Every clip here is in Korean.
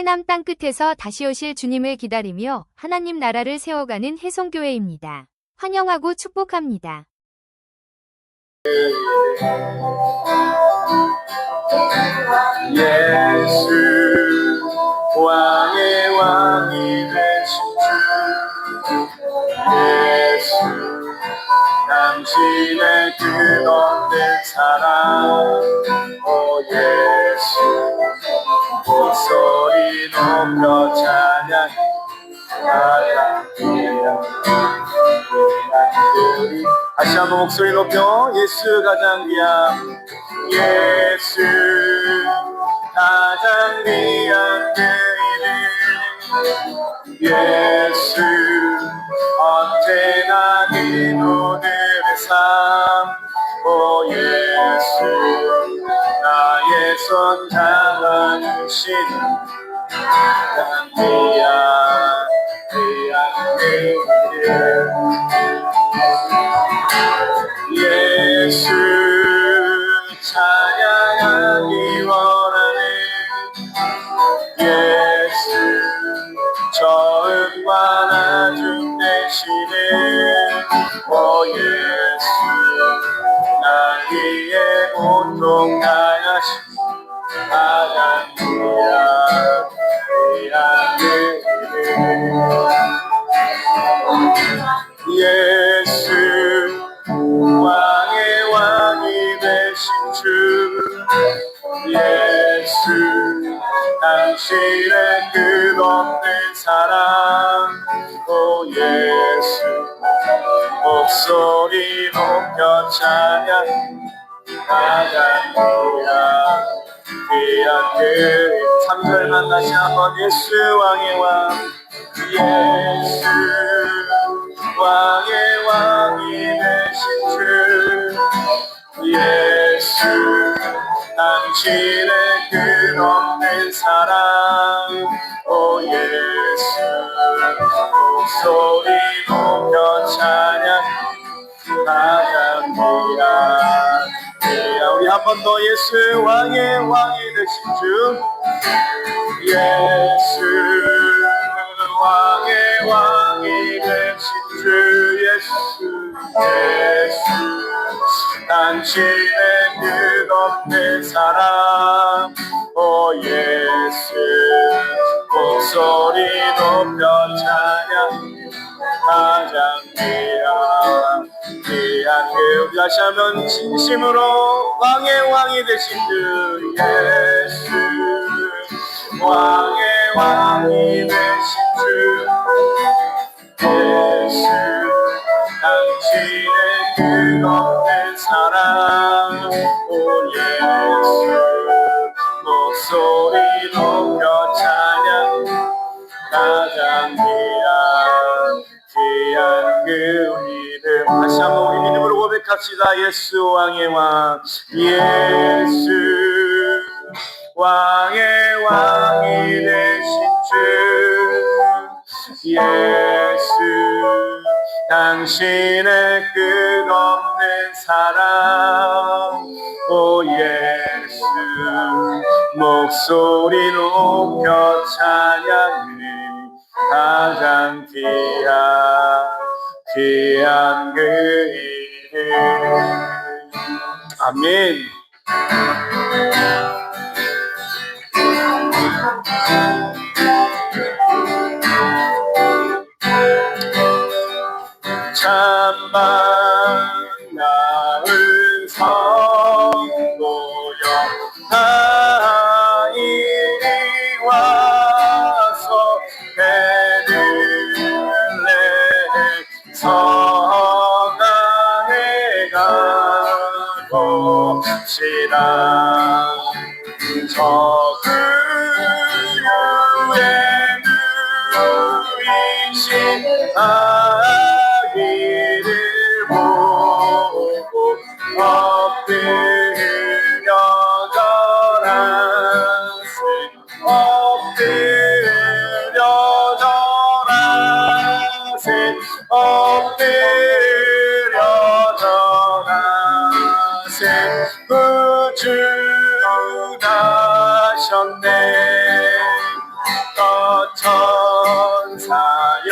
해남 땅끝에서 다시 오실 주님을 기다리며 하나님 나라를 세워가는 해송교회입니다. 환영하고 축복합니다. 예수 왕의 왕이 되신 주 예수 당신의 끝없는 사랑 오 예수 목소리 높여 찬양 다시 한번 목소리 높여 예수 가장 귀한 예수 가장 귀한 그 이름 예수 언제나 기도들의 삶오 예수 나의 손 잡아주신 가장 귀한 그 이름 예수 찬양하기 원하는 예수 처음과 나중 되시는 오 예수 날 위해 고통 당하신 가장 귀한 그 이름 예수 왕의 왕이 되신 주 예수 당신의 끝없는 사랑 오 예수 목소리 높여 찬양 가장 귀한 그 3절만 다시 한번 예수 왕의 왕 예수 왕의 왕이 되신 주 예수 당신의 끝없는 사랑 오 예수 목소리 높여 찬양 가장 귀한 우리 한 번 더 예수 왕의 왕이 되신 주 예수 왕의 왕이 되신 주 예수 당신의 끝없는 사랑 오 예수 목소리 높여 찬양 가장 귀한 그 다시 한번 진심으로 왕의 왕이 되신 주 예수 왕의 왕이 되신 주 예수 당신의 끝없는 사랑 오 예수 목소리 높여 찬양 가장 귀한 그 이름 다시 한번 우리 믿음으로 고백합시다 예수 왕의 왕 예수 왕의 왕이 되신 주 예수 당신의 끝없는 사랑 오 예수 목소리 높여 찬양해 가장 귀한 그 이름 아멘. 참만 나은 성도여 다 이리 와서 베들레헴 성당에 가봅시다 저 그유의 누이신 아기를 보고 엎드려 절하세 엎드려 절하세 엎드려 절하세 구주 천사여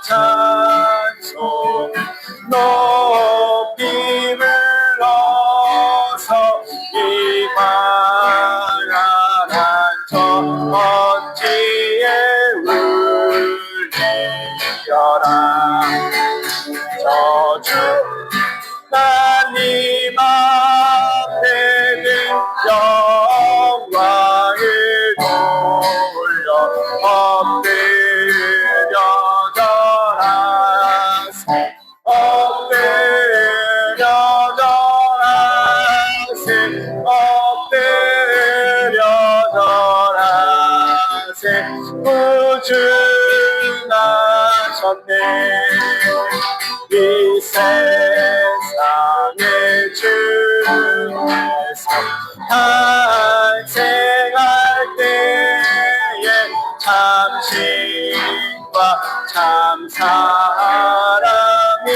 찬송 높이 불러서 이 광활한 저 먼지에 울리려라. 저주 하나님 앞에 는 영광을 돌려 엎드려 절하세 엎드려 절하세 엎드려 절하세 구주나셨네 이 세상의 주에서 탄생할 때에 참신과 참 사람이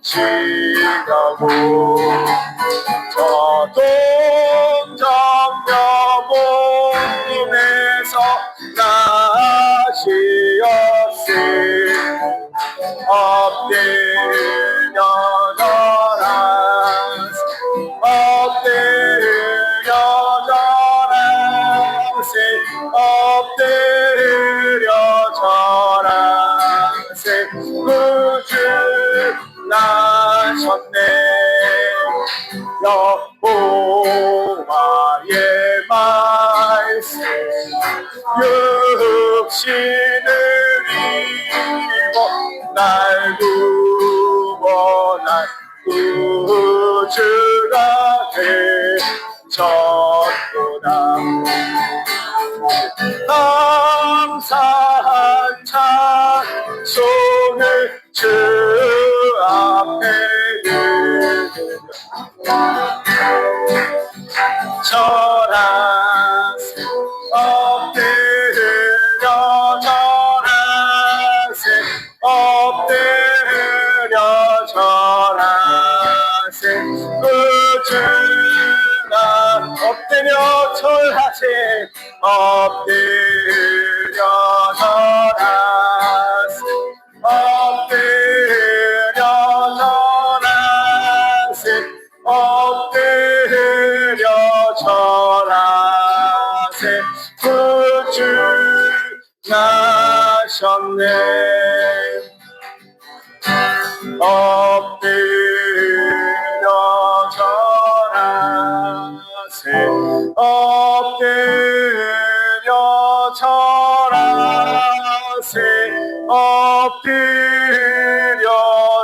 되시려고 저 동정녀 몸에서 나시었으니 엎드려 절하세 엎드려 절하세 엎드려 절하세 구주 나셨네 여호와의 말씀 육신을 입어 날 구원할 구주가 되셨구나. 감사한 찬송을 주 앞에 절하세 엎드려 절하세 엎드려 절하세 구주가 엎드려 절하세 엎드려 절하세 엎드려 절하세 엎드려 절하세 구주 나셨네 엎드려 절하세 엎드려 절하세 엎드려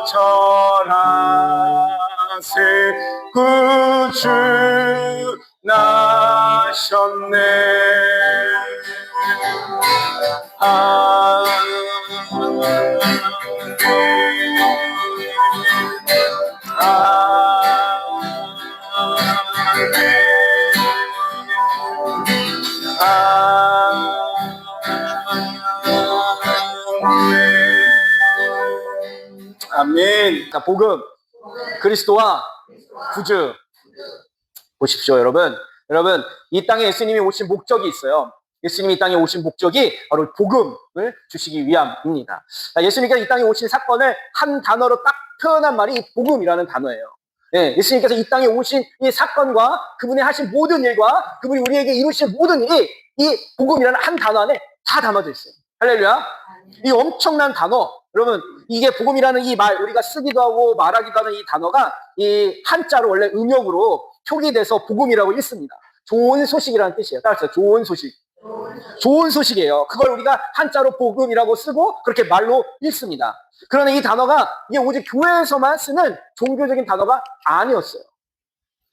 절하세 구주 나셨네 아멘. 자, 복음 그리스도와 구주 보십시오, 여러분. 여러분, 이 땅에 예수님이 오신 목적이 있어요. 예수님이 이 땅에 오신 목적이 바로 복음을 주시기 위함입니다. 자, 예수님께서 이 땅에 오신 사건을 한 단어로 딱 표현한 말이 복음이라는 단어예요. 예, 예수님께서 이 땅에 오신 이 사건과 그분이 하신 모든 일과 그분이 우리에게 이루신 모든 일이 이 복음이라는 한 단어 안에 다 담아져 있어요. 할렐루야. 이 엄청난 단어, 여러분, 이게 복음이라는 이 말, 우리가 쓰기도 하고 말하기도 하는 이 단어가 이 한자로 원래 음역으로 표기돼서 복음이라고 읽습니다. 좋은 소식이라는 뜻이에요. 따라서 좋은 소식. 좋은 소식이에요. 그걸 우리가 한자로 복음이라고 쓰고 그렇게 말로 읽습니다. 그러나 이 단어가 이게 오직 교회에서만 쓰는 종교적인 단어가 아니었어요.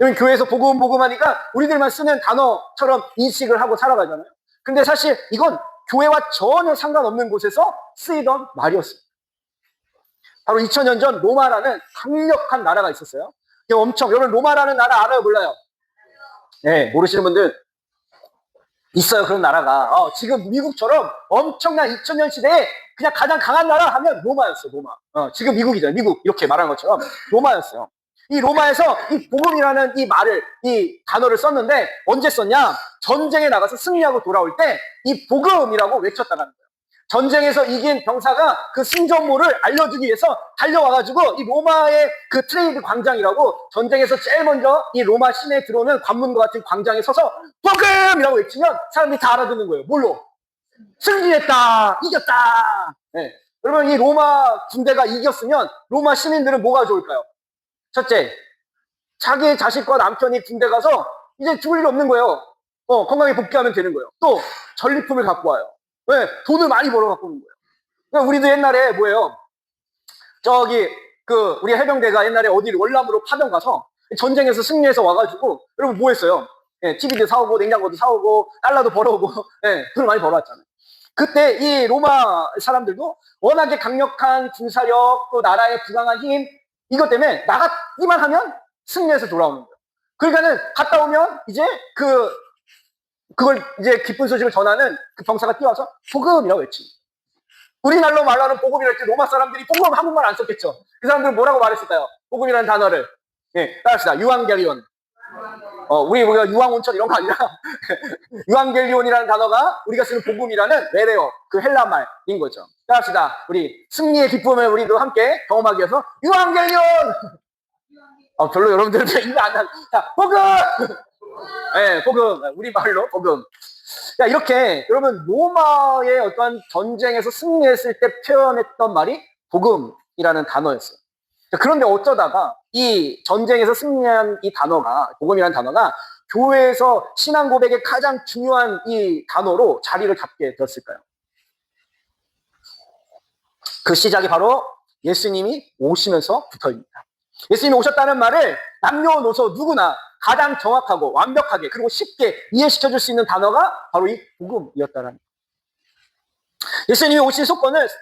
여러분, 교회에서 복음 하니까 우리들만 쓰는 단어처럼 인식을 하고 살아가잖아요. 근데 사실 이건 교회와 전혀 상관없는 곳에서 쓰이던 말이었어요. 바로 2000년 전 로마라는 강력한 나라가 있었어요. 여러분 로마라는 나라 알아요, 몰라요? 네, 모르시는 분들 있어요. 그런 나라가 지금 미국처럼 엄청난 2000년 시대에 그냥 가장 강한 나라 하면 로마였어요. 로마. 지금 미국이죠. 미국 이렇게 말하는 것처럼 로마였어요. 이 로마에서 이 복음이라는 이 말을, 이 단어를 썼는데 언제 썼냐? 전쟁에 나가서 승리하고 돌아올 때 이 복음이라고 외쳤다는 거예요. 전쟁에서 이긴 병사가 그 승전보를 알려주기 위해서 달려와가지고 이 로마의 그 트레이드 광장이라고 전쟁에서 제일 먼저 이 로마 시내에 들어오는 관문과 같은 광장에 서서 복음이라고 외치면 사람들이 다 알아듣는 거예요. 뭘로? 승리했다! 이겼다! 네. 여러분, 이 로마 군대가 이겼으면 로마 시민들은 뭐가 좋을까요? 첫째, 자기 자식과 남편이 군대 가서 이제 죽을 일이 없는 거예요. 건강히 복귀하면 되는 거예요. 또 전리품을 갖고 와요. 왜? 돈을 많이 벌어 갖고 오는 거예요. 그러니까 우리도 옛날에 뭐예요? 우리 해병대가 옛날에 어디를 월남으로 파병 가서 전쟁에서 승리해서 와가지고 여러분 뭐 했어요? TV도 사오고 냉장고도 사오고 달러도 벌어오고 돈을 많이 벌어왔잖아요. 그때 이 로마 사람들도 워낙에 강력한 군사력, 또 나라의 부강한 힘, 이것 때문에 나가기만 하면 승리해서 돌아오는 거예요. 그러니까는 갔다 오면 이제 그걸 이제 기쁜 소식을 전하는 그 병사가 뛰어와서 복음이라고 외치는 거예요. 우리날로 말하는 복음이랄 때 로마 사람들이 복음 한국말 안 썼겠죠. 그 사람들은 뭐라고 말했을까요? 복음이라는 단어를. 따라합시다. 유앙겔리온. 우리가 유황온천 이런 거 아니라 유앙겔리온이라는 단어가 우리가 쓰는 복음이라는 외래어, 그 헬라 말인 거죠. 따라합시다. 우리 승리의 기쁨을 우리도 함께 경험하기 위해서 유앙겔리온! 별로 여러분들은 입이 안 나. 자, 복음! 복음. 우리 말로 복음. 자, 이렇게 여러분 로마의 어떤 전쟁에서 승리했을 때 표현했던 말이 복음이라는 단어였어요. 그런데 어쩌다가 이 전쟁에서 승리한 이 단어가, 복음이라는 단어가 교회에서 신앙 고백의 가장 중요한 이 단어로 자리를 잡게 되었을까요? 그 시작이 바로 예수님이 오시면서부터입니다. 예수님이 오셨다는 말을 남녀노소 누구나 가장 정확하고 완벽하게 그리고 쉽게 이해시켜줄 수 있는 단어가 바로 이 복음이었다는 거예요. 예수님이 오신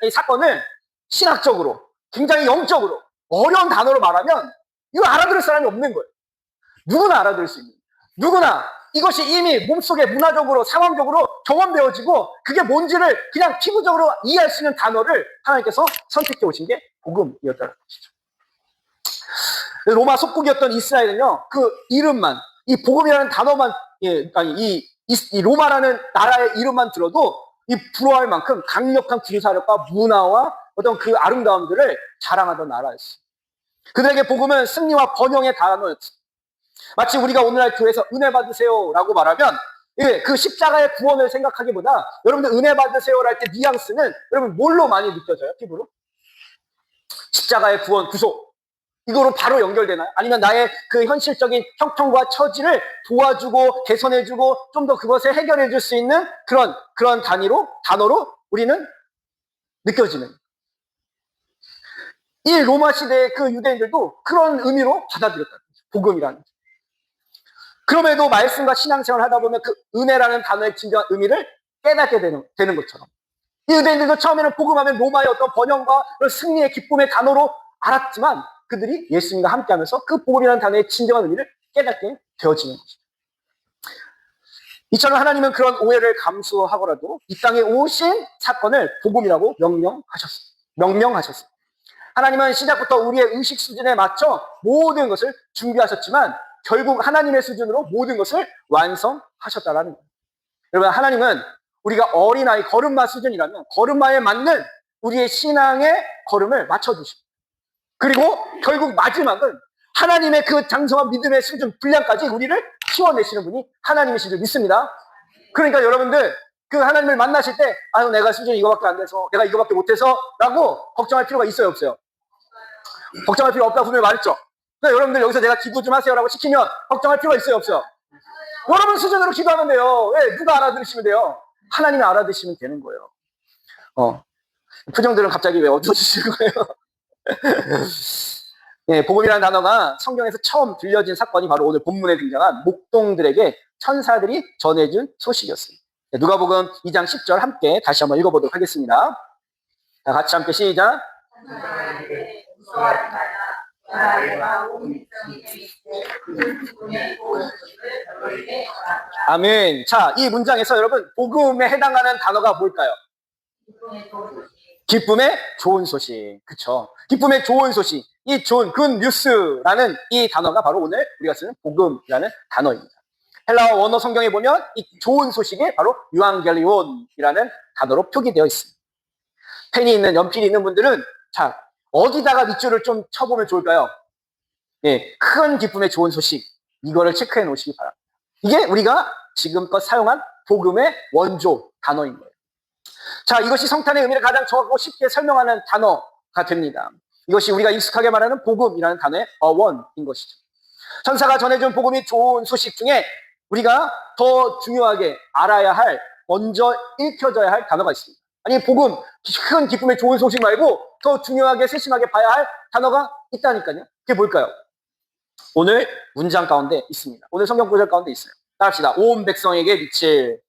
이 사건을 신학적으로 굉장히 영적으로 어려운 단어로 말하면 이거 알아들을 사람이 없는 거예요. 누구나 알아들을 수 있는 거예요. 누구나 이것이 이미 몸속에 문화적으로 상황적으로 경험되어지고 그게 뭔지를 그냥 피부적으로 이해할 수 있는 단어를 하나님께서 선택해 오신 게 복음이었다는 것이죠. 로마 속국이었던 이스라엘은요, 그 이름만, 이 복음이라는 단어만, 이 로마라는 나라의 이름만 들어도 이 부러워할 만큼 강력한 군사력과 문화와 어떤 그 아름다움들을 자랑하던 나라였어요. 그들에게 복음은 승리와 번영의 단어였어요. 마치 우리가 오늘날 교회에서 은혜 받으세요라고 말하면 그 십자가의 구원을 생각하기보다 여러분들 은혜 받으세요를 할 때 뉘앙스는 여러분 뭘로 많이 느껴져요? 피부로? 십자가의 구원, 구속. 이거로 바로 연결되나요? 아니면 나의 그 현실적인 형편과 처지를 도와주고 개선해주고 좀 더 그것을 해결해줄 수 있는 그런 단어로 우리는 느껴지는. 이 로마 시대의 그 유대인들도 그런 의미로 받아들였다는 거죠. 복음이라는 거죠. 그럼에도 말씀과 신앙생활을 하다 보면 그 은혜라는 단어의 진정한 의미를 깨닫게 되는 것처럼 이 유대인들도 처음에는 복음하면 로마의 어떤 번영과 그런 승리의 기쁨의 단어로 알았지만 그들이 예수님과 함께하면서 그 복음이라는 단어의 진정한 의미를 깨닫게 되어지는 것이죠. 이처럼 하나님은 그런 오해를 감수하고라도 이 땅에 오신 사건을 복음이라고 명명하셨어요. 하나님은 시작부터 우리의 의식 수준에 맞춰 모든 것을 준비하셨지만 결국 하나님의 수준으로 모든 것을 완성하셨다라는 거예요. 여러분, 하나님은 우리가 어린아이 걸음마 수준이라면 걸음마에 맞는 우리의 신앙의 걸음을 맞춰주시고 그리고 결국 마지막은 하나님의 그 장성한 믿음의 수준, 분량까지 우리를 키워내시는 분이 하나님이신 줄 믿습니다. 그러니까 여러분들 그 하나님을 만나실 때 아유 내가 수준이 이거밖에 안 돼서 내가 이거밖에 못해서 라고 걱정할 필요가 있어요 없어요? 걱정할 필요 없다고 분명히 말했죠. 그러니까 여러분들 여기서 내가 기도 좀 하세요라고 시키면 걱정할 필요가 있어요 없어요? 여러분 수준으로 기도하면 돼요. 왜? 누가 알아들으시면 돼요? 하나님이 알아들으시면 되는 거예요. 표정들은 갑자기 왜 어두워지시는 거예요? 복음이라는 단어가 성경에서 처음 들려진 사건이 바로 오늘 본문에 등장한 목동들에게 천사들이 전해준 소식이었습니다. 누가복음 2장 10절 함께 다시 한번 읽어보도록 하겠습니다. 자, 같이 함께 시작. 아멘. 자, 이 문장에서 여러분 복음에 해당하는 단어가 뭘까요? 기쁨의 좋은 소식. 그쵸? 기쁨의 좋은 소식. 이 좋은 굿 뉴스라는 이 단어가 바로 오늘 우리가 쓰는 복음이라는 단어입니다. 헬라어 원어 성경에 보면 이 좋은 소식이 바로 유앙겔리온이라는 단어로 표기되어 있습니다. 펜이 있는 연필이 있는 분들은 자 어디다가 밑줄을 좀 쳐보면 좋을까요? 예, 큰 기쁨의 좋은 소식 이거를 체크해 놓으시기 바랍니다. 이게 우리가 지금껏 사용한 복음의 원조 단어인 거예요. 자, 이것이 성탄의 의미를 가장 정확하고 쉽게 설명하는 단어가 됩니다. 이것이 우리가 익숙하게 말하는 복음이라는 단어의 어원인 것이죠. 천사가 전해준 복음이 좋은 소식 중에 우리가 더 중요하게 알아야 할, 먼저 읽혀져야 할 단어가 있습니다. 아니, 복음, 큰 기쁨의 좋은 소식 말고 더 중요하게 세심하게 봐야 할 단어가 있다니까요. 그게 뭘까요? 오늘 문장 가운데 있습니다. 오늘 성경 구절 가운데 있어요. 따라합시다. 온 백성에게 미칠.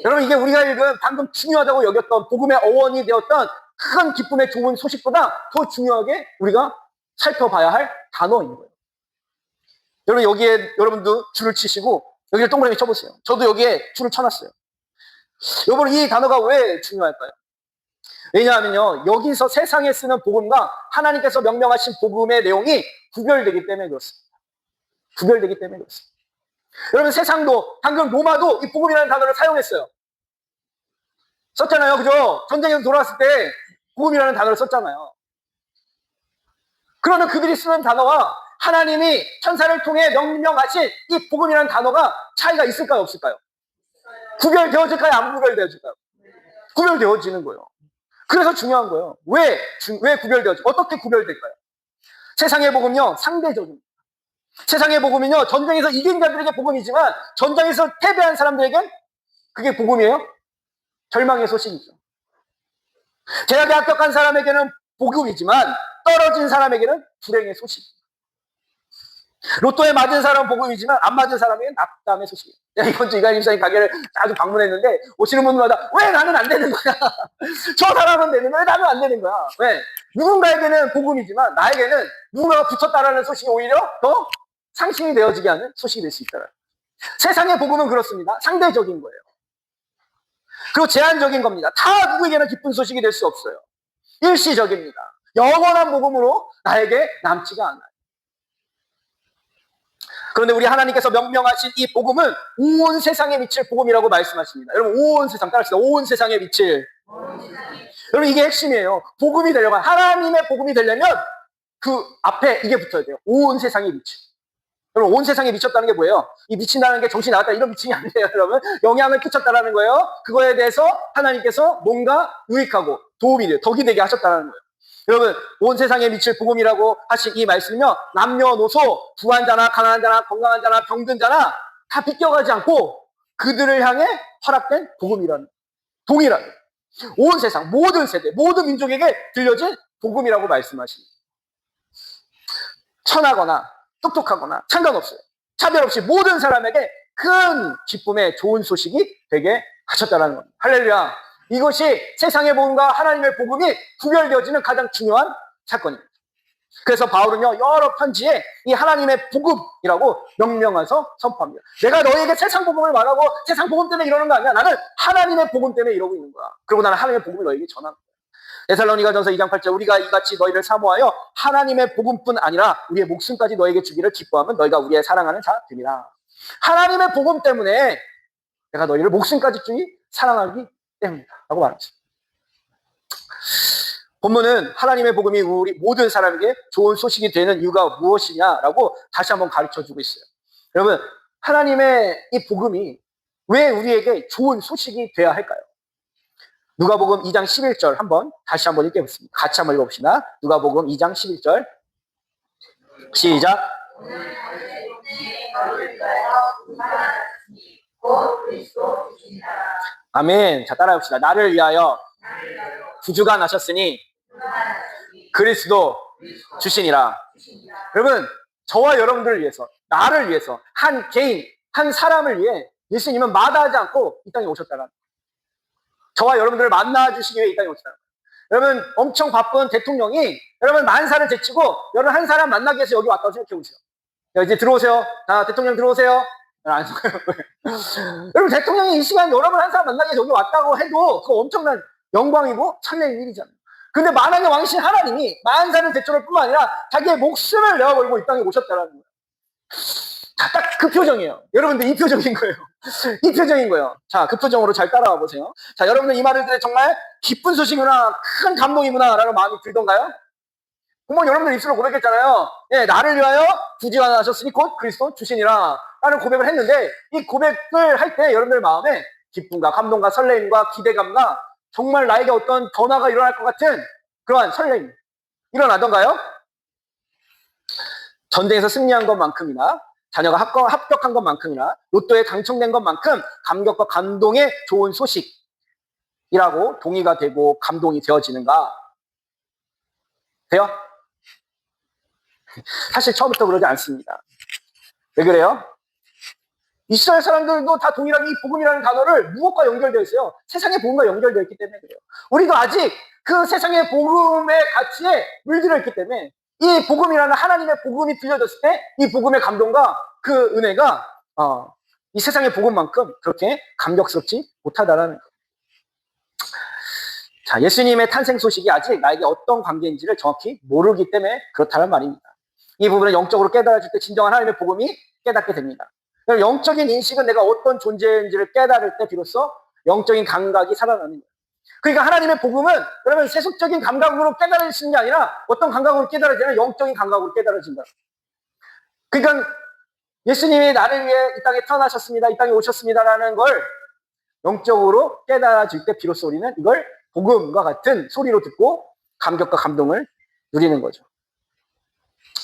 여러분, 이게 우리가 읽은 방금 중요하다고 여겼던 복음의 어원이 되었던 큰 기쁨의 좋은 소식보다 더 중요하게 우리가 살펴봐야 할 단어인 거예요. 여러분, 여기에 여러분도 줄을 치시고 여기를 동그라미 쳐보세요. 저도 여기에 줄을 쳐놨어요. 여러분, 이 단어가 왜 중요할까요? 왜냐하면요, 여기서 세상에 쓰는 복음과 하나님께서 명명하신 복음의 내용이 구별되기 때문에 그렇습니다. 구별되기 때문에 그렇습니다. 여러분, 세상도 방금 로마도 이 복음이라는 단어를 사용했어요. 썼잖아요. 그죠? 전쟁에서 돌아왔을 때 복음이라는 단어를 썼잖아요. 그러면 그들이 쓰는 단어와 하나님이 천사를 통해 명명하신 이 복음이라는 단어가 차이가 있을까요? 없을까요? 구별되어질까요? 안 구별되어질까요? 구별되어지는 거예요. 그래서 중요한 거예요. 왜 구별되어질까요? 어떻게 구별될까요? 세상의 복음요, 상대적입니다. 세상의 복음은요, 전쟁에서 이긴 자들에게 복음이지만 전쟁에서 패배한 사람들에겐 그게 복음이에요? 절망의 소식이죠. 대학에 합격한 사람에게는 복음이지만 떨어진 사람에게는 불행의 소식입니다. 로또에 맞은 사람은 복음이지만 안 맞은 사람에게는 낙담의 소식이에요. 내가 이번 주 이가림 목사님 가게를 자주 방문했는데 오시는 분마다 왜 나는 안 되는 거야? 저 사람은 되는 거야? 왜 나는 안 되는 거야? 왜? 누군가에게는 복음이지만 나에게는 누군가가 붙었다라는 소식이 오히려 더 상심이 되어지게 하는 소식이 될 수 있다. 세상의 복음은 그렇습니다. 상대적인 거예요. 그리고 제한적인 겁니다. 다 누구에게나 기쁜 소식이 될 수 없어요. 일시적입니다. 영원한 복음으로 나에게 남지가 않아요. 그런데 우리 하나님께서 명명하신 이 복음은 온 세상에 미칠 복음이라고 말씀하십니다. 여러분, 온 세상 따라합시다. 온 세상에 미칠. 여러분, 이게 핵심이에요. 복음이 되려면, 하나님의 복음이 되려면 그 앞에 이게 붙어야 돼요. 온 세상에 미칠. 여러분, 온 세상에 미쳤다는 게 뭐예요? 이 미친다는 게 정신이 나갔다 이런 미친이 아니에요, 여러분. 영향을 끼쳤다라는 거예요. 그거에 대해서 하나님께서 뭔가 유익하고 도움이 돼요. 덕이 되게 하셨다는 거예요. 여러분, 온 세상에 미칠 복음이라고 하신 이 말씀이요, 남녀노소, 부한 자나 가난한 자나 건강한 자나 병든 자나 다 비껴가지 않고 그들을 향해 허락된 복음이라는, 동일하게 온 세상 모든 세대 모든 민족에게 들려진 복음이라고 말씀하십니다. 천하거나 똑똑하거나 상관없어요. 차별 없이 모든 사람에게 큰 기쁨의 좋은 소식이 되게 하셨다는 겁니다. 할렐루야. 이것이 세상의 복음과 하나님의 복음이 구별되어지는 가장 중요한 사건입니다. 그래서 바울은요, 여러 편지에 이 하나님의 복음이라고 명명해서 선포합니다. 내가 너에게 세상 복음을 말하고 세상 복음 때문에 이러는 거 아니야. 나는 하나님의 복음 때문에 이러고 있는 거야. 그리고 나는 하나님의 복음을 너에게 전하는 거야. 데살로니가전서 2장 8절, 우리가 이같이 너희를 사모하여 하나님의 복음뿐 아니라 우리의 목숨까지 너에게 주기를 기뻐하면 너희가 우리의 사랑하는 자 됨이라. 하나님의 복음 때문에 내가 너희를 목숨까지 주니 사랑하기 때문이다 라고 말합니다. 본문은 하나님의 복음이 우리 모든 사람에게 좋은 소식이 되는 이유가 무엇이냐라고 다시 한번 가르쳐주고 있어요. 여러분, 하나님의 이 복음이 왜 우리에게 좋은 소식이 돼야 할까요? 누가복음 2장 11절 다시 한번 읽어보겠습니다. 같이 한번 읽어봅시다. 누가복음 2장 11절 시작. 아멘. 자, 따라해봅시다. 나를 위하여 구주가 나셨으니 그리스도 주시니라. 여러분, 저와 여러분들을 위해서, 나를 위해서, 한 개인, 한 사람을 위해 예수님은 마다하지 않고 이 땅에 오셨다는 거예요. 저와 여러분들을 만나주시기 위해 이 땅에 오셨다는 거예요. 여러분, 엄청 바쁜 대통령이 여러분 만사를 제치고 여러분 한 사람 만나기 위해서 여기 왔다고 생각해 보세요. 자, 이제 들어오세요. 자, 대통령 들어오세요. 여러분, 대통령이 이 시간 여러분 한 사람 만나기 위해서 여기 왔다고 해도 그거 엄청난 영광이고 설레는 일이잖아요. 근데 만왕의 왕이신 하나님이 만사를 대처할 뿐만 아니라 자기의 목숨을 내어 걸고 이 땅에 오셨다라는 거예요. 자, 딱 그 표정이에요. 여러분들 이 표정인 거예요. 이 표정인 거예요. 자, 그 표정으로 잘 따라와 보세요. 자, 여러분들 이 말을 들에 정말 기쁜 소식이구나, 큰 감동이구나 라는 마음이 들던가요? 그러면 여러분들 입술로 고백했잖아요. 예, 나를 위하여 구지하셨으니 곧 그리스도 주시니라 라는 고백을 했는데, 이 고백을 할 때 여러분들 마음에 기쁨과 감동과 설레임과 기대감과 정말 나에게 어떤 변화가 일어날 것 같은 그러한 설레임 일어나던가요? 전쟁에서 승리한 것만큼이나 자녀가 합격한 것만큼이나 로또에 당첨된 것만큼 감격과 감동의 좋은 소식이라고 동의가 되고 감동이 되어지는가? 돼요? 사실 처음부터 그러지 않습니다. 왜 그래요? 이스라엘 사람들도 다 동일하게 이 복음이라는 단어를 무엇과 연결되어 있어요? 세상의 복음과 연결되어 있기 때문에 그래요. 우리도 아직 그 세상의 복음의 가치에 물들어 있기 때문에 이 복음이라는 하나님의 복음이 들려졌을 때 이 복음의 감동과 그 은혜가 이 세상의 복음만큼 그렇게 감격스럽지 못하다라는 거예요. 자, 예수님의 탄생 소식이 아직 나에게 어떤 관계인지를 정확히 모르기 때문에 그렇다는 말입니다. 이 부분을 영적으로 깨달아질 때 진정한 하나님의 복음이 깨닫게 됩니다. 영적인 인식은 내가 어떤 존재인지를 깨달을 때 비로소 영적인 감각이 살아나는 거예요. 그러니까 하나님의 복음은 그러면 세속적인 감각으로 깨달아지는 게 아니라 어떤 감각으로 깨달아지는 영적인 감각으로 깨달아진다. 그러니까 예수님이 나를 위해 이 땅에 태어나셨습니다. 이 땅에 오셨습니다라는 걸 영적으로 깨달아질 때 비로소 우리는 이걸 복음과 같은 소리로 듣고 감격과 감동을 누리는 거죠.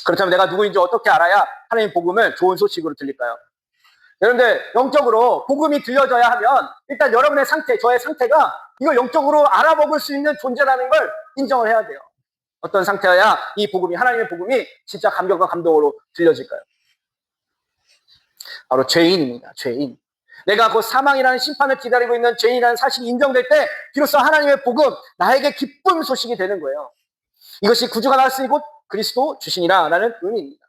그렇다면 내가 누구인지 어떻게 알아야 하나님의 복음을 좋은 소식으로 들릴까요? 여러분들 영적으로 복음이 들려져야 하면 일단 여러분의 상태, 저의 상태가 이걸 영적으로 알아먹을 수 있는 존재라는 걸 인정을 해야 돼요. 어떤 상태여야 이 복음이, 하나님의 복음이 진짜 감격과 감동으로 들려질까요? 바로 죄인입니다. 죄인. 내가 곧 사망이라는 심판을 기다리고 있는 죄인이라는 사실이 인정될 때 비로소 하나님의 복음, 나에게 기쁜 소식이 되는 거예요. 이것이 구주가 나왔으니 곧 그리스도 주시니라 라는 의미입니다.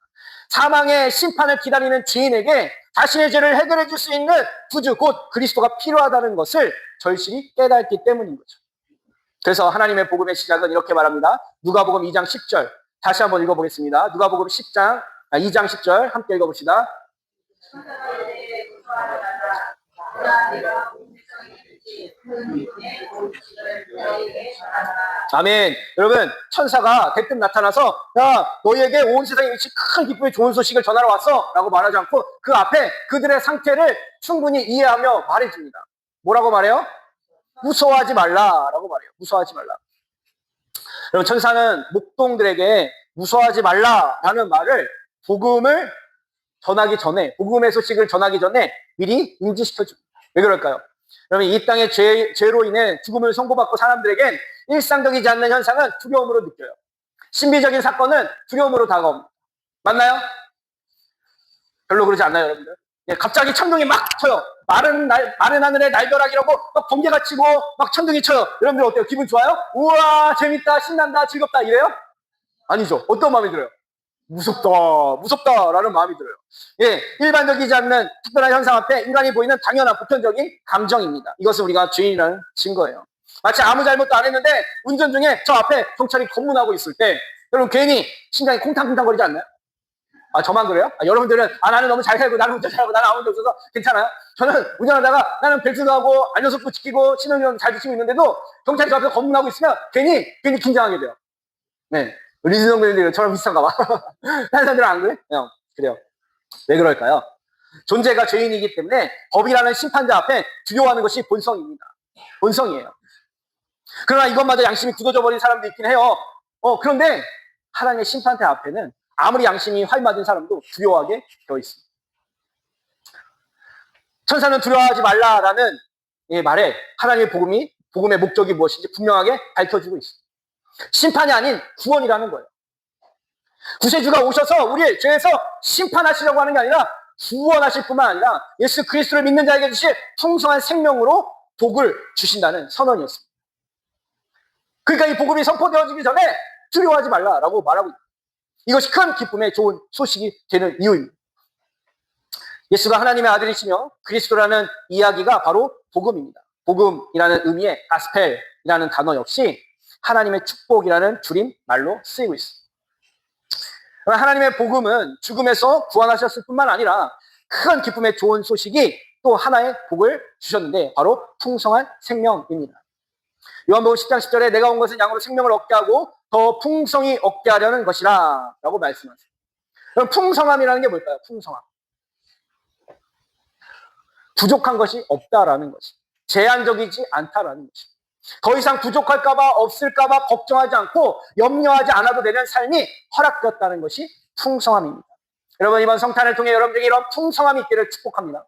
사망의 심판을 기다리는 죄인에게 자신의 죄를 해결해 줄 수 있는 구주, 곧 그리스도가 필요하다는 것을 절실히 깨닫기 때문인 거죠. 그래서 하나님의 복음의 시작은 이렇게 말합니다. 누가복음 2장 10절 다시 한번 읽어보겠습니다. 누가복음 2장 10절 함께 읽어봅시다. 아멘. 여러분, 천사가 대뜸 나타나서 야, 너희에게 온 세상에 미친 큰 기쁨의 좋은 소식을 전하러 왔어 라고 말하지 않고 그 앞에 그들의 상태를 충분히 이해하며 말해줍니다. 뭐라고 말해요? 무서워하지 말라라고 말해요. 무서워하지 말라. 여러분, 천사는 목동들에게 무서워하지 말라라는 말을 복음을 전하기 전에, 복음의 소식을 전하기 전에 미리 인지시켜줍니다. 왜 그럴까요? 여러분, 이 땅의 죄로 인해 죽음을 선고받고 사람들에겐 일상적이지 않는 현상은 두려움으로 느껴요. 신비적인 사건은 두려움으로 다가옵니다. 맞나요? 별로 그러지 않나요, 여러분들? 예, 갑자기 천둥이 막 쳐요. 마른 하늘에 날벼락이라고 막 번개가 치고 막 천둥이 쳐요. 여러분들 어때요? 기분 좋아요? 우와, 재밌다, 신난다, 즐겁다 이래요? 아니죠. 어떤 마음이 들어요? 무섭다라는 마음이 들어요. 예, 일반적이지 않는 특별한 현상 앞에 인간이 보이는 당연한 보편적인 감정입니다. 이것을 우리가 죄인이라는 증거예요. 마치 아무 잘못도 안 했는데 운전 중에 저 앞에 경찰이 검문하고 있을 때 여러분 괜히 심장이 콩탕콩탕 거리지 않나요? 저만 그래요? 여러분들은 나는 너무 잘 살고 나는 운전 잘하고 나는 아무 문제 없어서 괜찮아요? 저는 운전하다가 나는 벨트도 하고 안전속도 지키고 신호위반 잘 지키고 있는데도 경찰이 저 앞에서 검문하고 있으면 괜히 긴장하게 돼요. 네. 리즈너블들이 저랑 비슷한가 봐. 다른 사람들은 안 그래? 그래요. 왜 그럴까요? 존재가 죄인이기 때문에 법이라는 심판자 앞에 두려워하는 것이 본성입니다. 본성이에요. 그러나 이것마저 양심이 굳어져 버린 사람도 있긴 해요. 그런데 하나님의 심판대 앞에는 아무리 양심이 활맞은 사람도 두려워하게 되어 있습니다. 천사는 두려워하지 말라라는 말에 하나님의 복음의 목적이 무엇인지 분명하게 밝혀지고 있습니다. 심판이 아닌 구원이라는 거예요. 구세주가 오셔서 우리의 죄에서 심판하시려고 하는 게 아니라 구원하실 뿐만 아니라 예수 그리스도를 믿는 자에게 주실 풍성한 생명으로 복을 주신다는 선언이었습니다. 그러니까 이 복음이 선포되어지기 전에 두려워하지 말라라고 말하고 있습니다. 이것이 큰 기쁨의 좋은 소식이 되는 이유입니다. 예수가 하나님의 아들이시며 그리스도라는 이야기가 바로 복음입니다. 복음이라는 의미의 가스펠이라는 단어 역시 하나님의 축복이라는 줄임 말로 쓰이고 있습니다. 하나님의 복음은 죽음에서 구원하셨을 뿐만 아니라 큰 기쁨의 좋은 소식이 또 하나의 복을 주셨는데 바로 풍성한 생명입니다. 요한복음 10장 10절에 내가 온 것은 양으로 생명을 얻게 하고 더 풍성히 얻게 하려는 것이라 라고 말씀하세요. 그럼 풍성함이라는 게 뭘까요? 풍성함. 부족한 것이 없다라는 것이, 제한적이지 않다라는 것이, 더 이상 부족할까봐 없을까봐 걱정하지 않고 염려하지 않아도 되는 삶이 허락되었다는 것이 풍성함입니다. 여러분, 이번 성탄을 통해 여러분들에게 이런 풍성함이 있기를 축복합니다.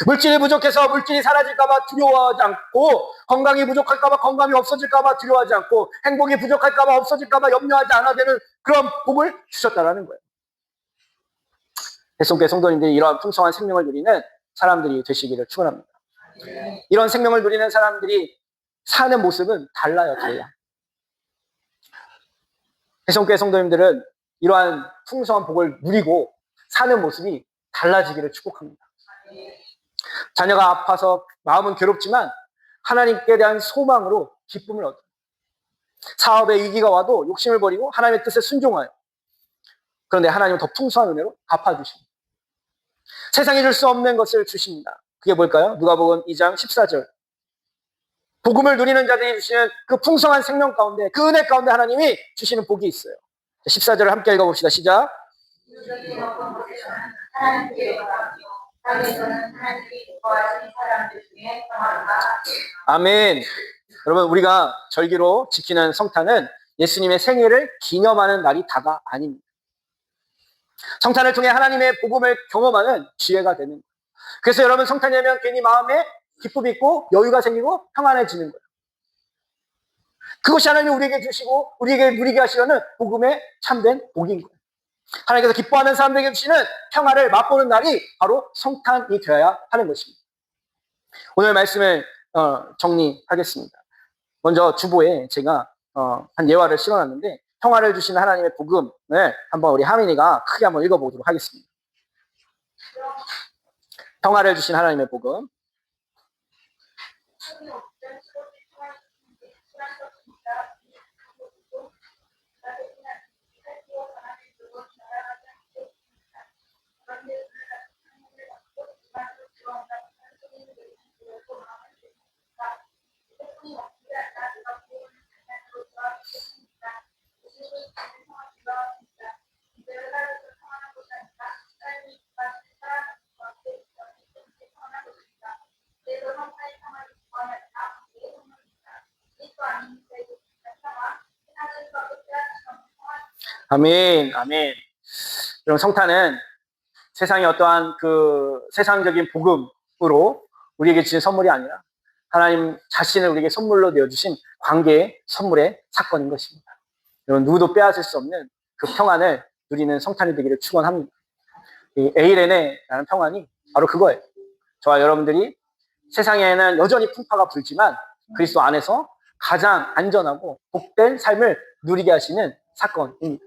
물질이 부족해서 물질이 사라질까봐 두려워하지 않고, 건강이 부족할까봐 건강이 없어질까봐 두려워하지 않고, 행복이 부족할까봐 없어질까봐 염려하지 않아도 되는 그런 복을 주셨다라는 거예요. 배송교회 성도님들이 이러한 풍성한 생명을 누리는 사람들이 되시기를 축원합니다. 이런 생명을 누리는 사람들이 사는 모습은 달라요, 달라. 배송교회 성도님들은 이러한 풍성한 복을 누리고 사는 모습이 달라지기를 축복합니다. 자녀가 아파서 마음은 괴롭지만 하나님께 대한 소망으로 기쁨을 얻어요. 사업에 위기가 와도 욕심을 버리고 하나님의 뜻에 순종하여, 그런데 하나님은 더 풍성한 은혜로 갚아주십니다. 세상에 줄 수 없는 것을 주십니다. 그게 뭘까요? 누가복음 2장 14절. 복음을 누리는 자들이 주시는 그 풍성한 생명 가운데, 그 은혜 가운데 하나님이 주시는 복이 있어요. 14절을 함께 읽어봅시다. 시작. 아멘. 여러분, 우리가 절기로 지키는 성탄은 예수님의 생일을 기념하는 날이 다가 아닙니다. 성탄을 통해 하나님의 복음을 경험하는 기회가 되는 거예요. 그래서 여러분, 성탄이 되면 괜히 마음에 기쁨이 있고 여유가 생기고 평안해지는 거예요. 그것이 하나님이 우리에게 주시고 우리에게 누리게 하시려는 복음의 참된 복인 거예요. 하나님께서 기뻐하는 사람들에게 주시는 평화를 맛보는 날이 바로 성탄이 되어야 하는 것입니다. 오늘 말씀을 정리하겠습니다. 먼저 주보에 제가 한 예화를 실어놨는데, 평화를 주시는 하나님의 복음을 한번 우리 하민이가 크게 한번 읽어보도록 하겠습니다. 평화를 주신 하나님의 복음. 아멘, 아멘. 여러분, 성탄은 세상의 어떠한 그 세상적인 복음으로 우리에게 주신 선물이 아니라 하나님 자신을 우리에게 선물로 내어주신 관계의 선물의 사건인 것입니다. 여러분, 누구도 빼앗을 수 없는 그 평안을 누리는 성탄이 되기를 축원합니다. 이 에이레네라는 평안이 바로 그거예요. 저와 여러분들이 세상에는 여전히 풍파가 불지만 그리스도 안에서 가장 안전하고 복된 삶을 누리게 하시는 사건입니다.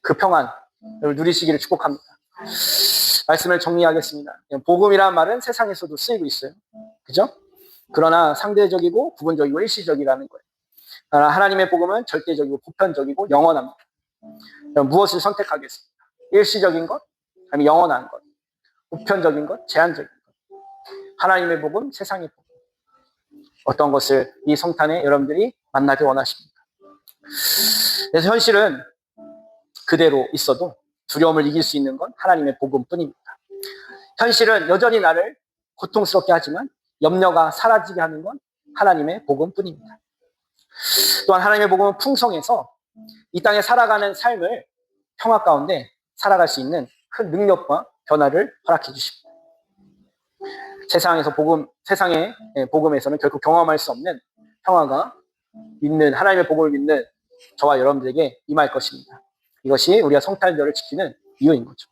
그 평안을 누리시기를 축복합니다. 말씀을 정리하겠습니다. 복음이라는 말은 세상에서도 쓰이고 있어요. 그죠? 그러나 상대적이고 부분적이고 일시적이라는 거예요. 하나님의 복음은 절대적이고 보편적이고 영원합니다. 무엇을 선택하겠습니까? 일시적인 것, 아니면 영원한 것, 보편적인 것, 제한적인 것. 하나님의 복음, 세상의 복음. 어떤 것을 이 성탄에 여러분들이 만나기 원하십니까? 그래서 현실은 그대로 있어도 두려움을 이길 수 있는 건 하나님의 복음뿐입니다. 현실은 여전히 나를 고통스럽게 하지만 염려가 사라지게 하는 건 하나님의 복음뿐입니다. 또한 하나님의 복음은 풍성해서 이 땅에 살아가는 삶을 평화 가운데 살아갈 수 있는 큰 능력과 변화를 허락해 주십니다. 세상의 복음에서는 결코 경험할 수 없는 평화가 믿는 하나님의 복음을 믿는 저와 여러분들에게 임할 것입니다. 이것이 우리가 성탄절을 지키는 이유인 거죠.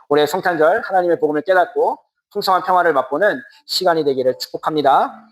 올해 성탄절 하나님의 복음을 깨닫고 풍성한 평화를 맛보는 시간이 되기를 축복합니다.